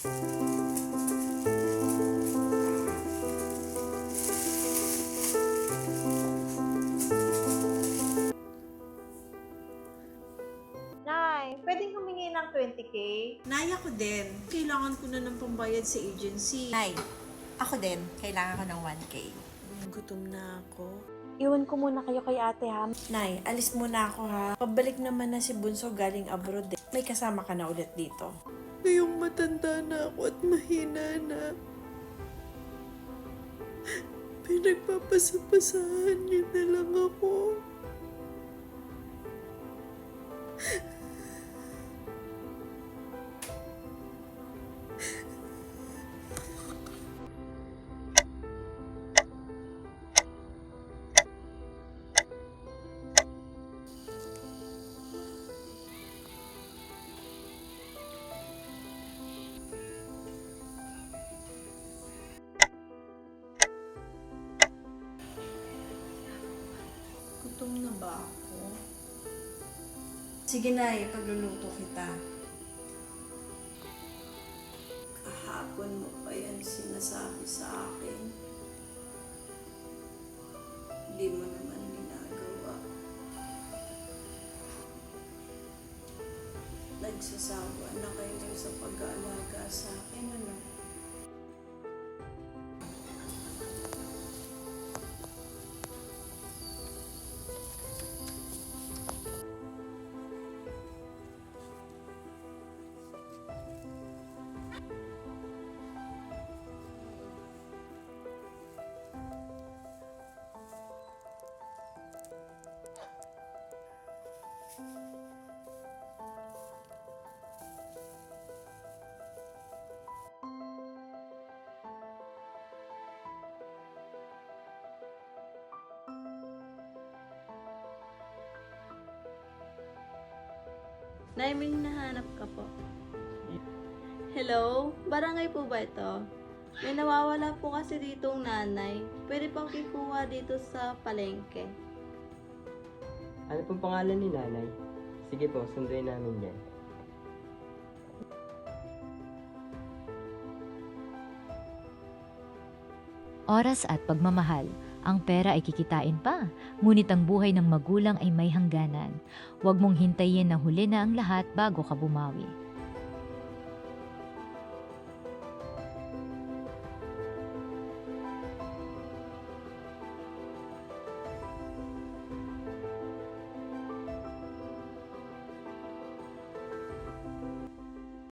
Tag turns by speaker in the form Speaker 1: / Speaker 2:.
Speaker 1: Nay, pwedeng humingi ng 20K?
Speaker 2: Nay, ako din. Kailangan ko na ng pambayad sa agency.
Speaker 3: Nay, ako din. Kailangan ko ng 1K.
Speaker 2: Gutom na ako.
Speaker 1: Iwan ko muna kayo kay ate ha.
Speaker 2: Nay, alis muna ako ha. Pabalik naman na si Bunso galing abroad. May kasama ka na ulit dito. Ngayong matanda na ako at mahina na. Pinagpapasapasahan niyo na lang ako. Gutom na ba ako? Sige na, pagluluto kita. Kahapon mo pa yan sinasabi sa akin. Hindi mo naman ginagawa. Nagsasawa na kayo sa pag-aalaga sa akin, ano?
Speaker 4: Nay, may hinahanap ka po. Hello? Barangay po ba ito? May nawawala po kasi ditong nanay. Pwede pang ikuha dito sa palengke.
Speaker 5: Ano pong pangalan ni nanay? Sige po, sunduin namin yan.
Speaker 6: Oras at pagmamahal. Ang pera ay kikitain pa, ngunit ang buhay ng magulang ay may hangganan. Huwag mong hintayin na huli na ang lahat bago ka bumawi.